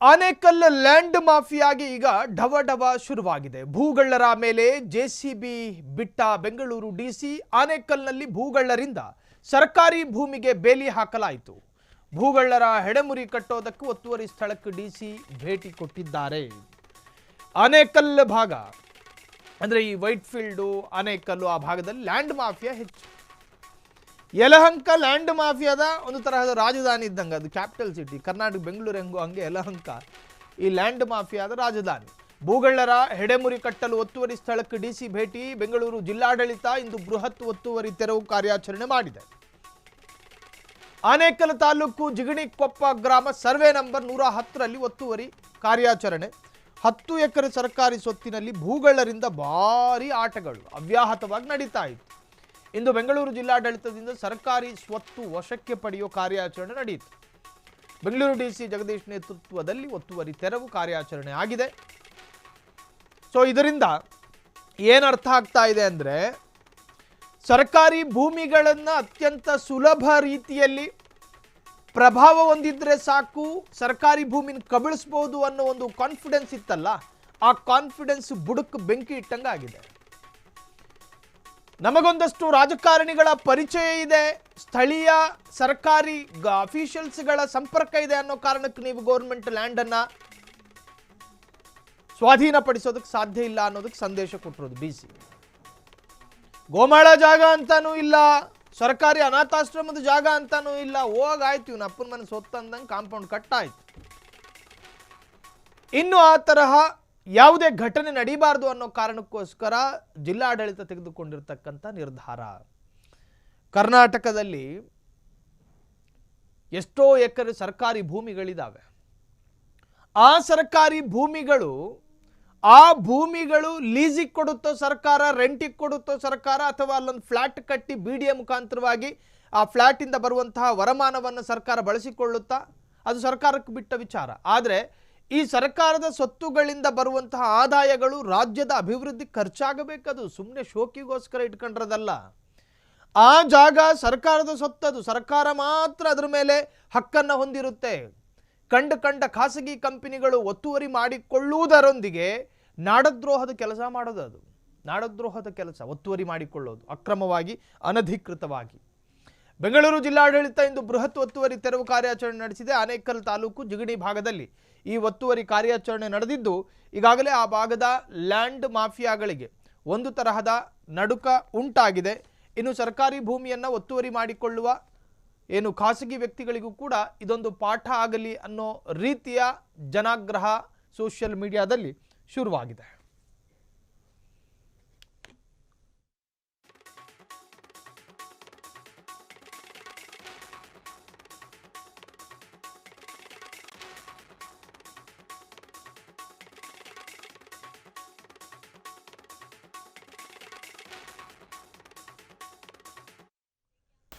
Anekal land ಮಾಫಿಯಾಗೆ ಈಗ ಢವಢವ ಶುರುವಾಗಿದೆ. ಭೂಗಳ್ಳರ ಮೇಲೆ ಜೆಸಿಬಿ ಬಿಟ್ಟ ಬೆಂಗಳೂರು ಡಿಸಿ. ಆನೇಕಲ್ನಲ್ಲಿ ಭೂಗಳ್ಳರಿಂದ ಸರ್ಕಾರಿ ಭೂಮಿಗೆ ಬೇಲಿ ಹಾಕಲಾಯಿತು. ಭೂಗಳ್ಳರ ಹೆಡೆಮುರಿ ಕಟ್ಟೋದಕ್ಕೆ ಒತ್ತುವರಿ ಸ್ಥಳಕ್ಕೆ ಡಿಸಿ ಭೇಟಿ ಕೊಟ್ಟಿದ್ದಾರೆ. ಆನೇಕಲ್ ಭಾಗ ಅಂದರೆ ಈ ವೈಟ್ ಫೀಲ್ಡು, ಆನೇಕಲ್ಲು ಆ ಭಾಗದಲ್ಲಿ ಲ್ಯಾಂಡ್ ಮಾಫಿಯಾ ಹೆಚ್ಚು. ಯಲಹಂಕ ಲ್ಯಾಂಡ್ ಮಾಫಿಯಾದ ಒಂದು ತರಹದ ರಾಜಧಾನಿ ಇದ್ದಂಗೆ, ಅದು ಕ್ಯಾಪಿಟಲ್ ಸಿಟಿ. ಕರ್ನಾಟಕ ಬೆಂಗಳೂರು ಹೆಂಗೋ ಹಂಗೆ ಯಲಹಂಕ ಈ ಲ್ಯಾಂಡ್ ಮಾಫಿಯಾದ ರಾಜಧಾನಿ. ಭೂಗಳ್ಳರ ಹೆಡೆಮುರಿ ಕಟ್ಟಲು ಒತ್ತುವರಿ ಸ್ಥಳಕ್ಕೆ ಡಿಸಿ ಭೇಟಿ. ಬೆಂಗಳೂರು ಜಿಲ್ಲಾಡಳಿತ ಇಂದು ಬೃಹತ್ ಒತ್ತುವರಿ ತೆರವು ಕಾರ್ಯಾಚರಣೆ ಮಾಡಿದೆ. ಆನೇಕಲ್ ತಾಲೂಕು ಜಿಗಣಿಕೊಪ್ಪ ಗ್ರಾಮ ಸರ್ವೆ ನಂಬರ್ 110ರಲ್ಲಿ ಒತ್ತುವರಿ ಕಾರ್ಯಾಚರಣೆ. 10 ಎಕರೆ ಸರ್ಕಾರಿ ಸ್ವತ್ತಿನಲ್ಲಿ ಭೂಗಳ್ಳರಿಂದ ಭಾರೀ ಆಟಗಳು ಅವ್ಯಾಹತವಾಗಿ ನಡೀತಾ ಇತ್ತು. ಇಂದು ಬೆಂಗಳೂರು ಜಿಲ್ಲಾಡಳಿತದಿಂದ ಸರ್ಕಾರಿ ಸ್ವತ್ತು ವಶಕ್ಕೆ ಪಡೆಯುವ ಕಾರ್ಯಾಚರಣೆ ನಡೆಯಿತು. ಬೆಂಗಳೂರು ಡಿಸಿ ಜಗದೀಶ್ ನೇತೃತ್ವದಲ್ಲಿ ಒತ್ತುವರಿ ತೆರವು ಕಾರ್ಯಾಚರಣೆ ಆಗಿದೆ. ಸೊ ಇದರಿಂದ ಏನರ್ಥ ಆಗ್ತಾ ಇದೆ ಅಂದರೆ, ಸರ್ಕಾರಿ ಭೂಮಿಗಳನ್ನು ಅತ್ಯಂತ ಸುಲಭ ರೀತಿಯಲ್ಲಿ ಪ್ರಭಾವ ಹೊಂದಿದ್ರೆ ಸಾಕು, ಸರ್ಕಾರಿ ಭೂಮಿನ ಕಬಳಿಸ್ಬೋದು ಅನ್ನೋ ಒಂದು ಕಾನ್ಫಿಡೆನ್ಸ್ ಇತ್ತಲ್ಲ, ಆ ಕಾನ್ಫಿಡೆನ್ಸ್ ಬುಡಕ್ಕೆ ಬೆಂಕಿ ಇಟ್ಟಂಗೆ ಆಗಿದೆ. ನಮಗೊಂದಷ್ಟು ರಾಜಕಾರಣಿಗಳ ಪರಿಚಯ ಇದೆ, ಸ್ಥಳೀಯ ಸರ್ಕಾರಿ ಅಫಿಷಿಯಲ್ಸ್ಗಳ ಸಂಪರ್ಕ ಇದೆ ಅನ್ನೋ ಕಾರಣಕ್ಕೆ ನೀವು ಗೌರ್ಮೆಂಟ್ ಲ್ಯಾಂಡನ್ನು ಸ್ವಾಧೀನಪಡಿಸೋದಕ್ಕೆ ಸಾಧ್ಯ ಇಲ್ಲ ಅನ್ನೋದಕ್ಕೆ ಸಂದೇಶ ಕೊಟ್ಟಿರೋದು ಡಿಸಿ. ಗೋಮಾಳ ಜಾಗ ಅಂತಾನೂ ಇಲ್ಲ, ಸರ್ಕಾರಿ ಅನಾಥಾಶ್ರಮದ ಜಾಗ ಅಂತಾನೂ ಇಲ್ಲ. ಹೋಗಾಯ್ತು, ಇವನ ಅಪ್ಪನ ಮನೆ ಸೊತ್ತು ಅಂದಂಗೆ ಕಾಂಪೌಂಡ್ ಕಟ್ಟಾಯ್ತು. ಇನ್ನು ಆ ತರಹ ಯಾವುದೇ ಘಟನೆ ನಡೀಬಾರ್ದು ಅನ್ನೋ ಕಾರಣಕ್ಕೋಸ್ಕರ ಜಿಲ್ಲಾಡಳಿತ ತೆಗೆದುಕೊಂಡಿರ್ತಕ್ಕಂಥ ನಿರ್ಧಾರ. ಕರ್ನಾಟಕದಲ್ಲಿ ಎಷ್ಟೋ ಎಕರೆ ಸರ್ಕಾರಿ ಭೂಮಿಗಳಿದ್ದಾವೆ. ಆ ಸರ್ಕಾರಿ ಭೂಮಿಗಳು ಲೀಸಿಗೆ ಕೊಡುತ್ತೋ ಸರ್ಕಾರ, ರೆಂಟಿಗೆ ಕೊಡುತ್ತೋ ಸರ್ಕಾರ, ಅಥವಾ ಅಲ್ಲೊಂದು ಫ್ಲಾಟ್ ಕಟ್ಟಿ BDA ಮುಖಾಂತರವಾಗಿ ಆ ಫ್ಲಾಟಿಂದ ಬರುವಂತಹ ವರಮಾನವನ್ನು ಸರ್ಕಾರ ಬಳಸಿಕೊಳ್ಳುತ್ತಾ, ಅದು ಸರ್ಕಾರಕ್ಕೆ ಬಿಟ್ಟ ವಿಚಾರ. ಆದರೆ ಈ ಸರ್ಕಾರದ ಸ್ವತ್ತುಗಳಿಂದ ಬರುವಂತಹ ಆದಾಯಗಳು ರಾಜ್ಯದ ಅಭಿವೃದ್ಧಿ ಖರ್ಚಾಗಬೇಕದು, ಸುಮ್ಮನೆ ಶೋಕಿಗೋಸ್ಕರ ಇಟ್ಕೊಂಡ್ರದಲ್ಲ. ಆ ಜಾಗ ಸರ್ಕಾರದ ಸ್ವತ್ತದು, ಸರ್ಕಾರ ಮಾತ್ರ ಅದರ ಮೇಲೆ ಹಕ್ಕನ್ನು ಹೊಂದಿರುತ್ತೆ. ಕಂಡ ಖಾಸಗಿ ಕಂಪನಿಗಳು ಒತ್ತುವರಿ ಮಾಡಿಕೊಳ್ಳುವುದರೊಂದಿಗೆ ನಾಡದ್ರೋಹದ ಕೆಲಸ ಮಾಡೋದು. ಅದು ನಾಡದ್ರೋಹದ ಕೆಲಸ, ಒತ್ತುವರಿ ಮಾಡಿಕೊಳ್ಳೋದು ಅಕ್ರಮವಾಗಿ, ಅನಧಿಕೃತವಾಗಿ. ಬೆಂಗಳೂರು ಜಿಲ್ಲಾಡಳಿತ ಇಂದು ಬೃಹತ್ ಒತ್ತುವರಿ ತೆರವು ಕಾರ್ಯಾಚರಣೆ ನಡೆಸಿದೆ. ಆನೇಕಲ್ ತಾಲೂಕು ಜಿಗಣಿ ಭಾಗದಲ್ಲಿ ಈ ಒತ್ತುವರಿ ಕಾರ್ಯಾಚರಣೆ ನಡೆದಿದ್ದು, ಈಗಾಗಲೇ ಆ ಭಾಗದ ಲ್ಯಾಂಡ್ ಮಾಫಿಯಾಗಳಿಗೆ ಒಂದು ತರಹದ ನಡುಕ ಉಂಟಾಗಿದೆ. ಇನ್ನು ಸರ್ಕಾರಿ ಭೂಮಿಯನ್ನು ಒತ್ತುವರಿ ಮಾಡಿಕೊಳ್ಳುವ ಏನು ಖಾಸಗಿ ವ್ಯಕ್ತಿಗಳಿಗೂ ಕೂಡ ಇದೊಂದು ಪಾಠ ಆಗಲಿ ಅನ್ನೋ ರೀತಿಯ ಜನಾಗ್ರಹ ಸೋಷಿಯಲ್ ಮೀಡಿಯಾದಲ್ಲಿ ಶುರುವಾಗಿದೆ.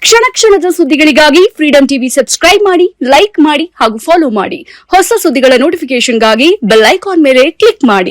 ಕ್ಷಣ ಕ್ಷಣದ ಸುದ್ದಿಗಳಿಗಾಗಿ ಫ್ರೀಡಂ ಟಿವಿ ಸಬ್ಸ್ಕ್ರೈಬ್ ಮಾಡಿ, ಲೈಕ್ ಮಾಡಿ ಹಾಗೂ ಫಾಲೋ ಮಾಡಿ. ಹೊಸ ಸುದ್ದಿಗಳ ನೋಟಿಫಿಕೇಶನ್ಗಾಗಿ ಬೆಲ್ ಐಕಾನ್ ಮೇಲೆ ಕ್ಲಿಕ್ ಮಾಡಿ.